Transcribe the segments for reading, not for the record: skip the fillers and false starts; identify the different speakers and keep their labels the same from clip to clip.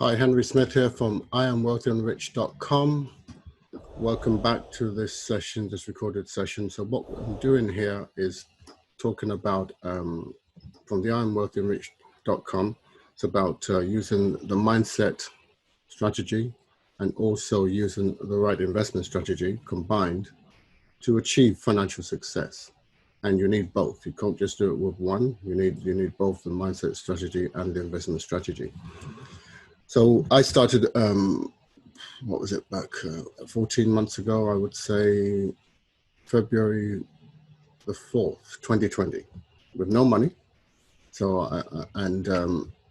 Speaker 1: Hi, Henry Smith here from IamWealthyandRich.com. Welcome back to this session, this recorded session. So what I'm doing here is talking about, from the IamWealthyandRich.com, it's about using the mindset strategy and also using the right investment strategy combined to achieve financial success. And you need both. You can't just do it with one. You need both the mindset strategy and the investment strategy. So I started, what was it, back 14 months ago, I would say February the 4th, 2020, with no money. So,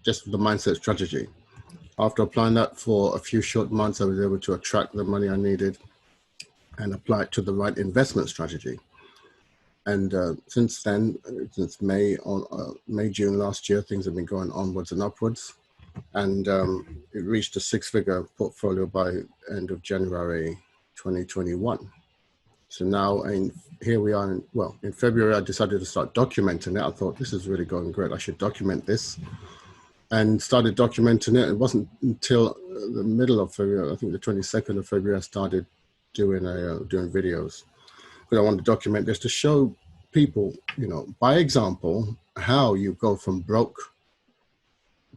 Speaker 1: just the mindset strategy. After applying that for a few short months, I was able to attract the money I needed and apply it to the right investment strategy. And since then, since May, June last year, things have been going onwards and upwards. And it reached a six-figure portfolio by end of January 2021. So now, here we are. In February, I decided to start documenting it. I thought, this is really going great. I should document this, and started documenting it. It wasn't until the middle of February, I think the 22nd of February, I started doing videos. But I wanted to document this to show people, by example, how you go from broke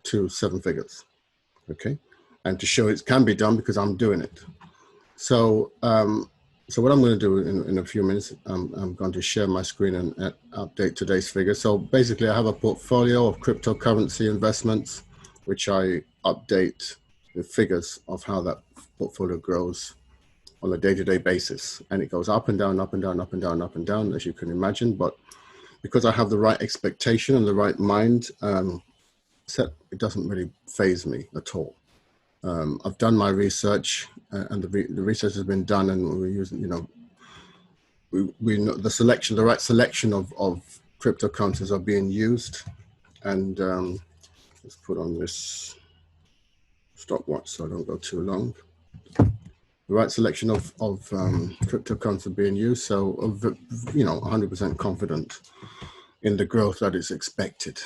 Speaker 1: to seven figures, okay? And to show it can be done because I'm doing it. So, so what I'm going to do in a few minutes, I'm going to share my screen and update today's figures. So basically, I have a portfolio of cryptocurrency investments, which I update the figures of how that portfolio grows on a day-to-day basis. And it goes up and down, up and down, up and down, up and down, as you can imagine. But because I have the right expectation and the right mind set, it doesn't really faze me at all. I've done my research, and the research has been done, and we're using, we know the right selection of cryptocurrencies are being used. And let's put on this stopwatch so I don't go too long. The right selection of cryptocurrencies are being used, so 100% confident in the growth that is expected.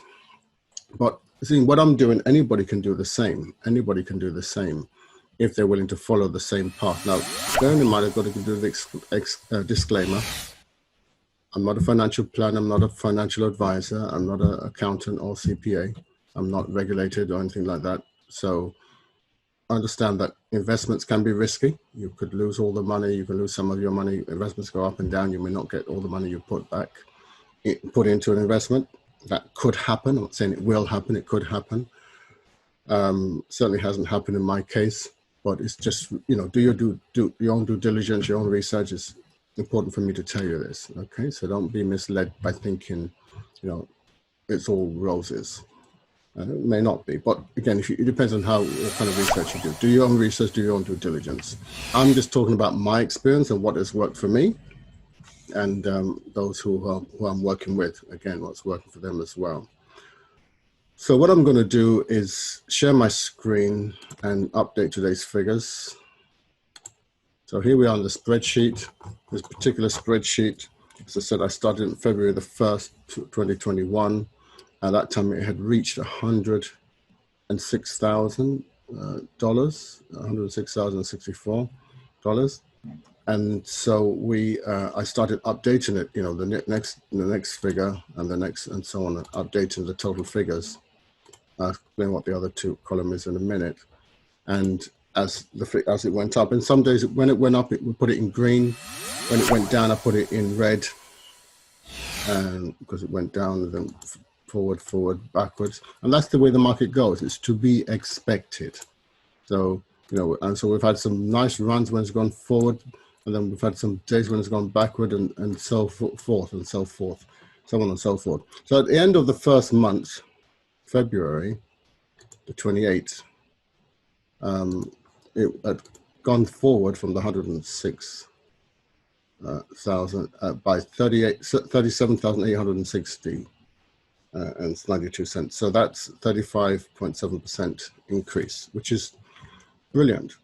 Speaker 1: But see, what I'm doing, anybody can do the same. Anybody can do the same if they're willing to follow the same path. Now, bearing in mind, I've got to do the disclaimer. I'm not a financial planner. I'm not a financial advisor. I'm not an accountant or CPA. I'm not regulated or anything like that. So understand that investments can be risky. You could lose all the money. You can lose some of your money. Investments go up and down. You may not get all the money you put into an investment. That could happen. I'm not saying it will happen. It could happen. Certainly hasn't happened in my case, but it's just, do your own due diligence, your own research. Is important for me to tell you this. Okay. So don't be misled by thinking, it's all roses. It may not be, but again, it depends on what kind of research you do. Do your own research, do your own due diligence. I'm just talking about my experience and what has worked for me, and those who I'm working with, again, what's working for them as well. So what I'm going to do is share my screen and update today's figures. So here we are on the spreadsheet. This particular spreadsheet, as I said, I started in February the 1st, 2021. At that time, it had reached $106,000, $106,064. And so I started updating it, the next figure and the next, and so on, updating the total figures. I'll explain what the other two column is in a minute. And as it went up, and some days when it went up, we put it in green. When it went down, I put it in red, because it went down and then forward, backwards. And that's the way the market goes. It's to be expected. So, and so we've had some nice runs when it's gone forward, and then we've had some days when it's gone backward, and so forth, and so forth, so on and so forth. So at the end of the first month, February the 28th, it had gone forward from the 106,000 by 37,860 and 92 cents. So that's 35.7% increase, which is brilliant.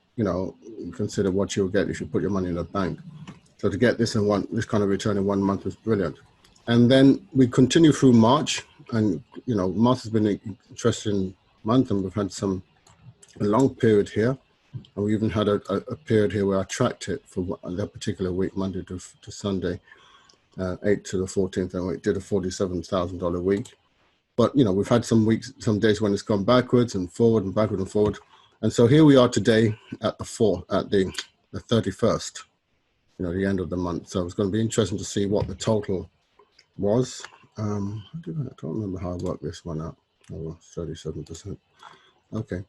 Speaker 1: Consider what you'll get if you put your money in a bank. So to get this kind of return in 1 month is brilliant. And then we continue through March, and March has been an interesting month, and we've had some a long period here. And we even had a period here where I tracked it for that particular week, Monday to Sunday, 8 to the 14th, and it did a $47,000 week. But, you know, we've had some weeks, some days when it's gone backwards and forward and backward and forward. And so here we are today at the 31st, you know, the end of the month. So it's going to be interesting to see what the total was. I don't remember how I worked this one out. Oh, well, 37%. Okay.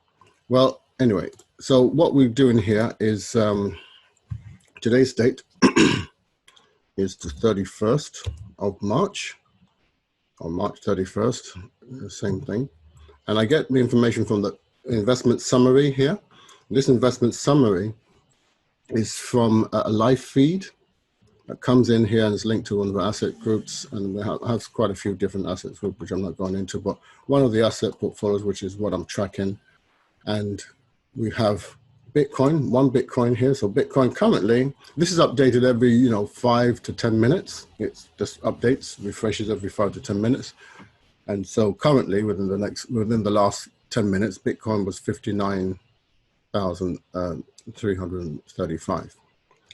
Speaker 1: Well, anyway, so what we're doing here is today's date is the 31st of March, or March 31st, same thing. And I get the information from the investment summary here. This investment summary is from a live feed that comes in here and is linked to one of our asset groups. And we have quite a few different asset groups, which I'm not going into, but one of the asset portfolios, which is what I'm tracking. And we have Bitcoin, one Bitcoin here. So Bitcoin currently, this is updated every, you know, 5 to 10 minutes. It's just updates, refreshes every 5 to 10 minutes. And so currently within the last 10 minutes, Bitcoin was 59,335.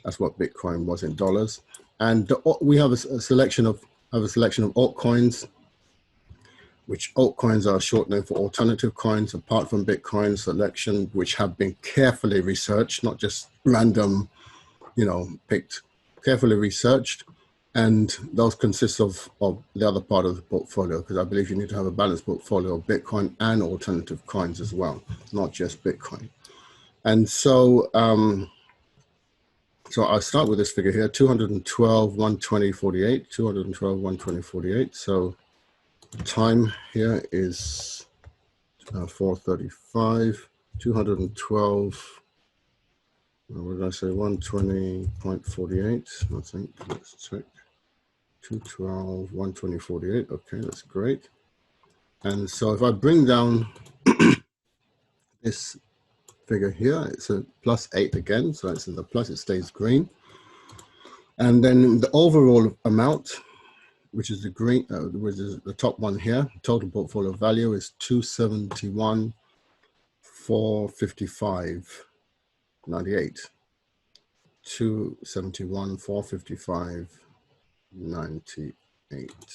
Speaker 1: That's what Bitcoin was in dollars. And we have a selection of altcoins, which altcoins are a short name for alternative coins, apart from Bitcoin selection, which have been carefully researched, not just random, you know, picked, carefully researched. And those consist of the other part of the portfolio, because I believe you need to have a balanced portfolio of Bitcoin and alternative coins as well, not just Bitcoin. And so, so I'll start with this figure here, 212, 120, 48, 212, 120, 48. So time here is 4:35, 212, what did I say, 120.48, I think, let's check, 212, 120, 48, okay, that's great. And so if I bring down this figure here, it's a +8 again, so it's in the plus, it stays green. And then the overall amount, which is the green, which is the top one here, total portfolio value is 271,455.98. 271,455.98.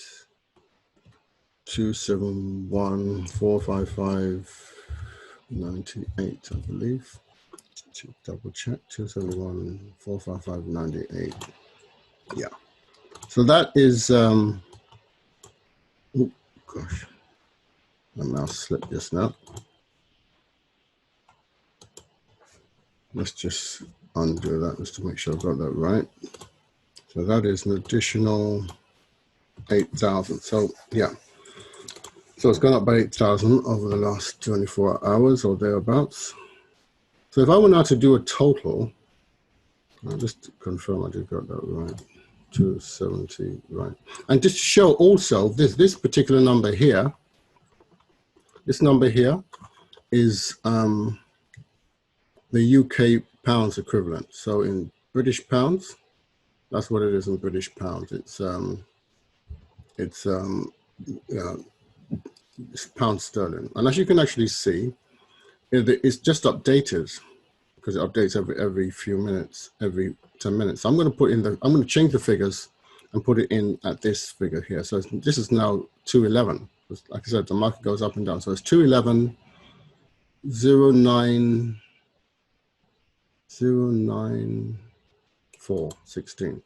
Speaker 1: 271,455.98, I believe. To double check, 271,455.98. Yeah. So that is, oh gosh, my mouse slipped just now. Let's just undo that just to make sure I got that right. So that is an additional 8,000. So yeah, so it's gone up by 8,000 over the last 24 hours or thereabouts. So if I were now to do a total, I'll just confirm I did got that right. 270, right. And just to show also this particular number here, this number here is the UK pounds equivalent. So in British pounds, that's what it is in British pounds. It's pound sterling. And as you can actually see, it's just updated because it updates every few minutes, every 10 minutes. So I'm going to put in I'm going to change the figures and put it in at this figure here. So this is now 211. Like I said, the market goes up and down. So it's 211, 09416.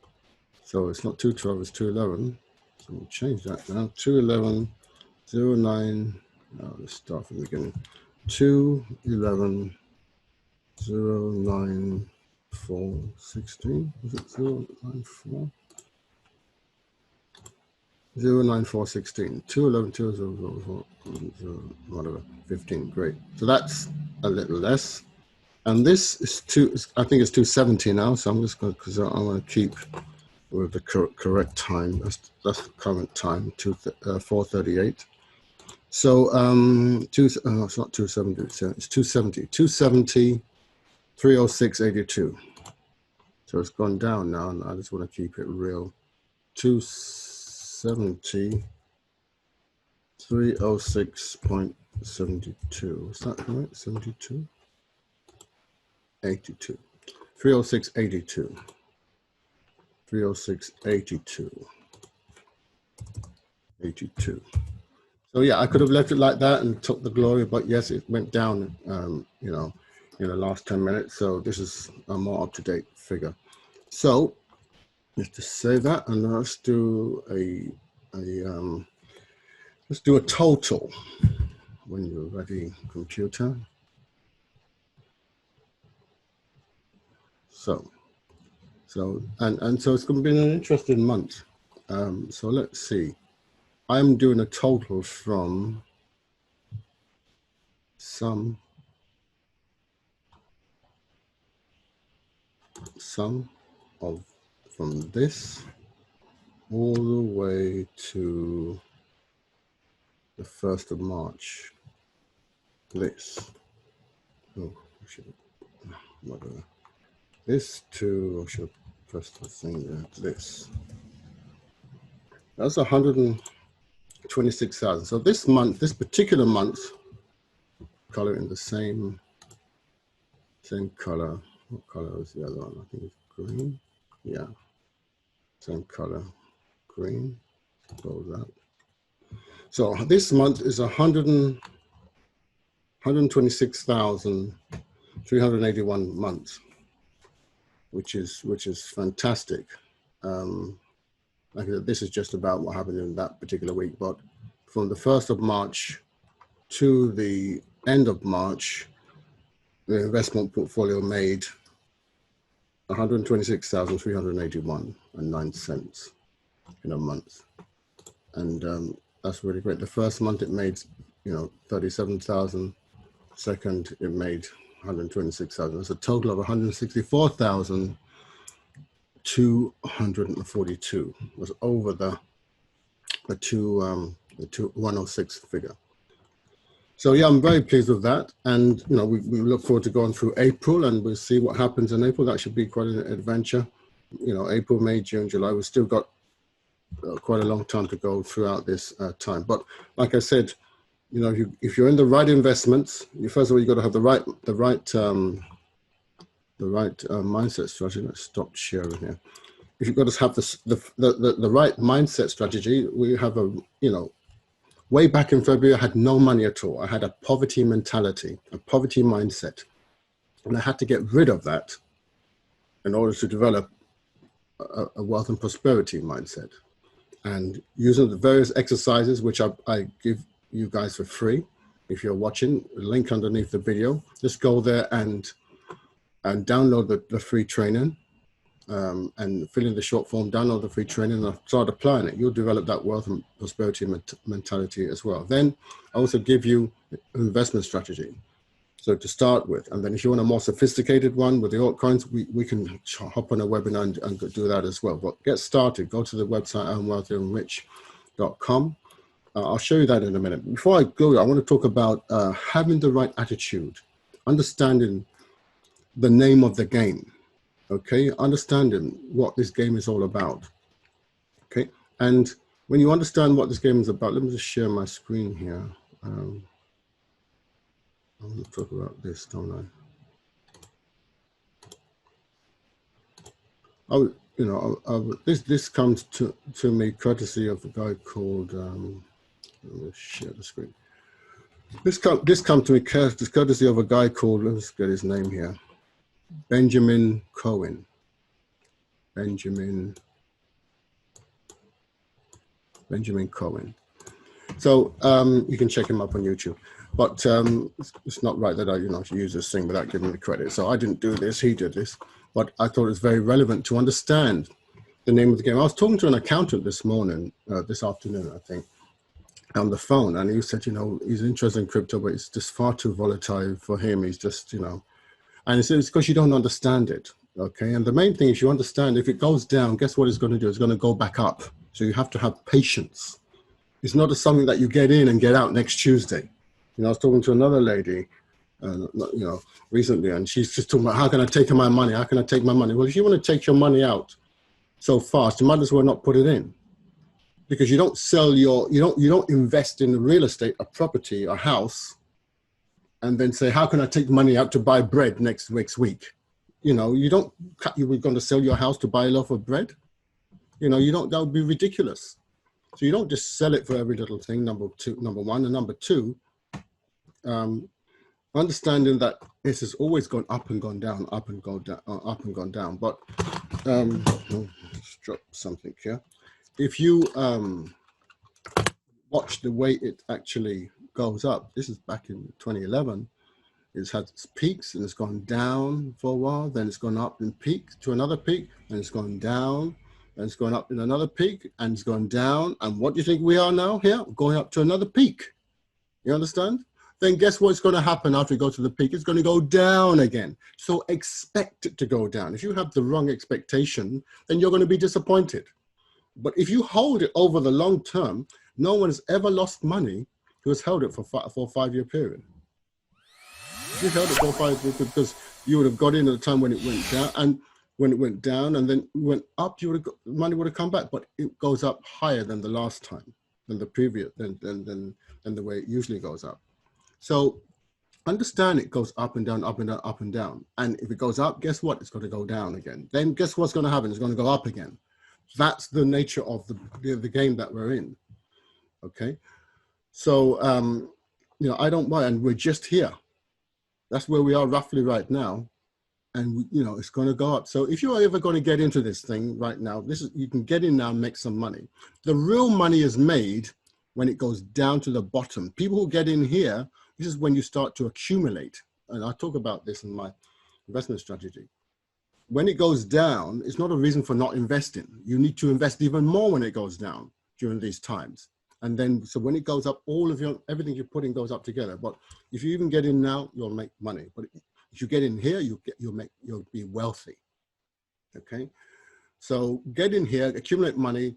Speaker 1: So it's not 212, it's 211. So we'll change that now. 211, 09. No, let's start from the beginning. 211, 09416. Is it 094? 09416. 211, 2004, whatever, 15. Great. So that's a little less. And this is I think it's 270 now. So I'm just going to, because I want to keep with the correct time. That's the current time, 4:38. So it's not 270, it's 270. 270, 306.82. So it's gone down now, and I just want to keep it real. 270, 306.72. Is that right? 72? 82. 306.82. 306.82. 82. So yeah, I could have left it like that and took the glory, but yes, it went down, you know, in the last 10 minutes. So this is a more up-to-date figure. So let's just save that, and let's do let's do a total. When you're ready, computer. So it's going to be an interesting month. So let's see. I'm doing a total from from this all the way to the 1st of March. This. Oh, whatever. This to, I should press the thing there. This. That's 126,000. So this month, this particular month, color in the same color. What color is the other one? I think it's green. Yeah. Same color. Green. Close that. So this month is 126,381 months, which is fantastic. Like I said, this is just about what happened in that particular week, but from the 1st of March to the end of March, the investment portfolio made 126,381 and 9 cents in a month, and that's really great. The first month it made, 37,000. Second, it made 126,000. That's a total of 164,242. It was over the 106 figure. So yeah, I'm very pleased with that, and we look forward to going through April, and we'll see what happens in April. That should be quite an adventure. April, May, June, July. We've still got quite a long time to go throughout this time. But like I said, if you're in the right investments, first of all, you've got to have the right mindset strategy. Let's stop sharing here. If you've got to have the right mindset strategy, we have way back in February, I had no money at all. I had a poverty mentality, a poverty mindset, and I had to get rid of that in order to develop a wealth and prosperity mindset. And using the various exercises, which I give you guys for free, if you're watching, link underneath the video, just go there and download the free training, and fill in the short form, download the free training, and start applying it. You'll develop that wealth and prosperity mentality as well. Then I also give you an investment strategy. So to start with, and then if you want a more sophisticated one with the altcoins, we can hop on a webinar and do that as well. But get started, go to the website IamWealthyandRich.com. I'll show you that in a minute. Before I go, I want to talk about having the right attitude, understanding the name of the game, okay? Understanding what this game is all about, okay? And when you understand what this game is about, let me just share my screen here. I want to talk about this, don't I? This comes to me courtesy of a guy called, let me share the screen. This comes to me courtesy of a guy called, let's get his name here, Benjamin Cohen. Benjamin Cohen. So you can check him up on YouTube. But it's not right that I use this thing without giving him the credit. So I didn't do this, he did this. But I thought it was very relevant to understand the name of the game. I was talking to an accountant this afternoon, I think, on the phone, and he said, he's interested in crypto, but it's just far too volatile for him. He's just, and he said, it's because you don't understand it, okay? And the main thing is you understand, if it goes down, guess what it's going to do? It's going to go back up. So you have to have patience. It's not something that you get in and get out next Tuesday. I was talking to another lady, recently, and she's just talking about, how can I take my money? How can I take my money? Well, if you want to take your money out so fast, you might as well not put it in, because you don't sell you don't invest in real estate, a property, a house, and then say, how can I take money out to buy bread next week? You know, you don't, you were going to sell your house to buy a loaf of bread. You know, you don't, that would be ridiculous. So you don't just sell it for every little thing, number one. And number two, understanding that this has always gone up and gone down, up and gone down, up and gone down. But let's drop something here. If you watch the way it actually goes up, this is back in 2011. It's had its peaks and it's gone down for a while, then it's gone up and peaked to another peak, and it's gone down, and it's gone up in another peak, and it's gone down. And what do you think we are now here? Going up to another peak. You understand? Then guess what's going to happen after we go to the peak? It's going to go down again. So expect it to go down. If you have the wrong expectation, then you're going to be disappointed. But if you hold it over the long term, no one has ever lost money who has held it for a 5-year period. If you held it for 5 years, because you would have got in at a time when it went down, and when it went down and then went up, you would have money would have come back, but it goes up higher than the last time, than the previous, than the way it usually goes up. So understand it goes up and down, up and down, up and down. And if it goes up, guess what? It's going to go down again. Then guess what's going to happen? It's going to go up again. That's the nature of the game that we're in. Okay. So, you know, I don't worry, and we're just here. That's where we are roughly right now. And, you know, it's going to go up. So if you're ever going to get into this thing right now, you can get in now and make some money. The real money is made when it goes down to the bottom. People who get in here, this is when you start to accumulate. And I talk about this in my investment strategy. When it goes down, it's not a reason for not investing. You need to invest even more when it goes down during these times. And then, so when it goes up, everything you put in goes up together. But if you even get in now, you'll make money. But if you get in here, you'll be wealthy. Okay. So get in here, accumulate money,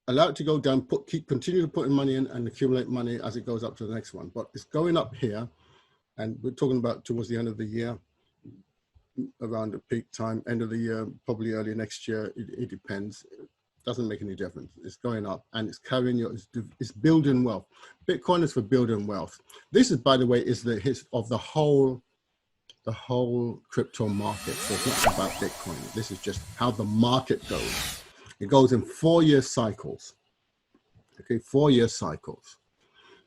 Speaker 1: allow it to go down, continue to put in money in and accumulate money as it goes up to the next one. But it's going up here, and we're talking about towards the end of the year, around the peak time, end of the year, probably early next year. It depends. Doesn't make any difference. It's going up and it's carrying it's building wealth. Bitcoin is for building wealth. This is, by the way, is the history of the whole crypto market. So it's not about Bitcoin. This is just how the market goes. It goes in 4-year cycles. Okay, 4-year cycles.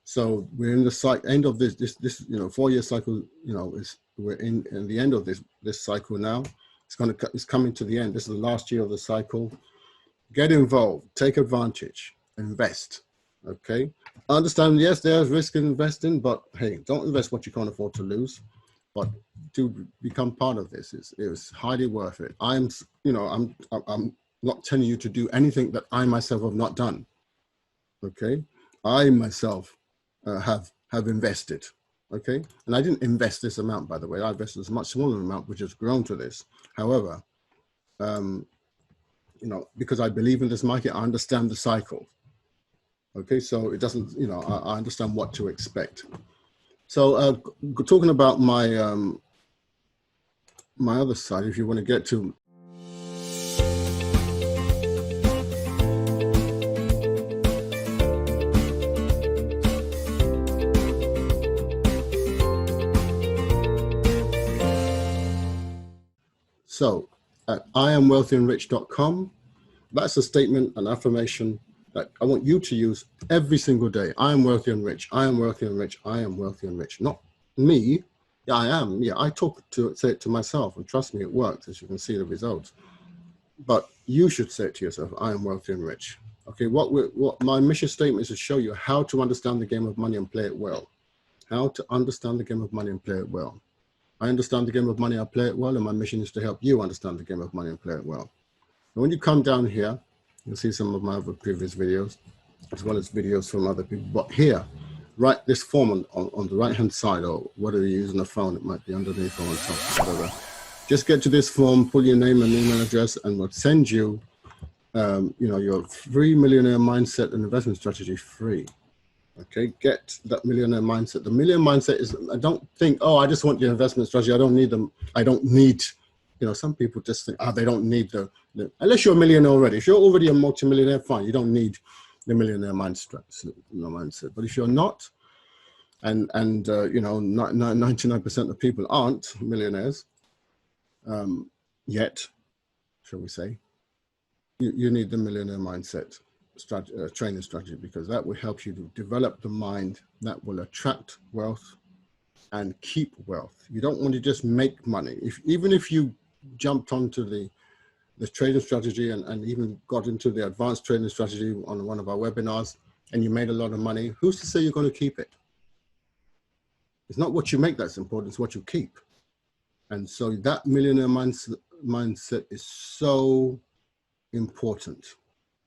Speaker 1: So we're in the end of this 4-year cycle. You know, we're in the end of this cycle now. It's coming to the end. This is the last year of the cycle. Get involved, take advantage, invest. Okay, understand, yes, there's risk in investing, but hey, don't invest what you can't afford to lose. But to become part of this is highly worth it. I'm not telling you to do anything that I myself have not done. Okay, I myself have invested. Okay, and I didn't invest this amount, by the way. I invested a much smaller amount, which has grown to this. However, you know, because I believe in this market, I understand the cycle. Okay, so it doesn't, you know, I understand what to expect. So talking about my my other side, if you want to get to. So at IamWealthyandRich.com, that's a statement, an affirmation that I want you to use every single day. I am wealthy and rich. I am wealthy and rich. I am wealthy and rich. Not me. Yeah, I am. Yeah, I say it to myself, and trust me, it works, as you can see the results. But you should say it to yourself, I am wealthy and rich. Okay, what my mission statement is to show you how to understand the game of money and play it well. How to understand the game of money and play it well. I understand the game of money, I play it well, and my mission is to help you understand the game of money and play it well. And when you come down here, you'll see some of my other previous videos, as well as videos from other people. But here, write this form on the right-hand side, or whether you're using a phone, it might be underneath or on top, whatever. Just get to this form, pull your name and email address, and we'll send you, you know, your free millionaire mindset and investment strategy free. Okay, get that millionaire mindset. The millionaire mindset is, I don't think, oh, I just want your investment strategy. I don't need them. I don't need, you know, some people just think, oh, they don't need the unless you're a millionaire already. If you're already a multimillionaire, fine. You don't need the millionaire mindset. But if you're not, and you know, 99% of people aren't millionaires yet, shall we say. You need the millionaire mindset training strategy, because that will help you to develop the mind that will attract wealth and keep wealth. You don't want to just make money. Even if you jumped onto the trading strategy and even got into the advanced trading strategy on one of our webinars and you made a lot of money, who's to say you're going to keep it? It's not what you make that's important, it's what you keep. And so that millionaire mindset is so important,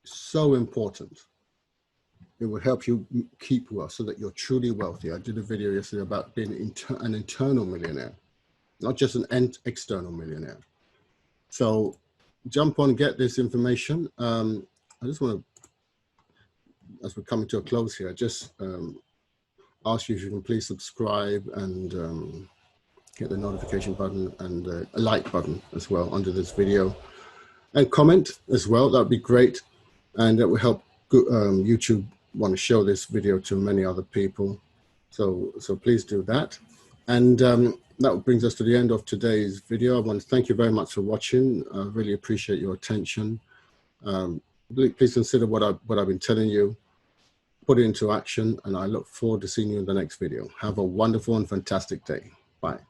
Speaker 1: so important. It will help you keep wealth so that you're truly wealthy. I did a video yesterday about being an internal millionaire, not just an external millionaire. So jump on, get this information. I just want to, as we're coming to a close here, just ask you if you can please subscribe and hit the notification button and a like button as well under this video, and comment as well. That'd be great, and it will help YouTube want to show this video to many other people. So please do that. And that brings us to the end of today's video. I want to thank you very much for watching. I really appreciate your attention. Please consider what I've been telling you, put it into action, and I look forward to seeing you in the next video. Have a wonderful and fantastic day. Bye.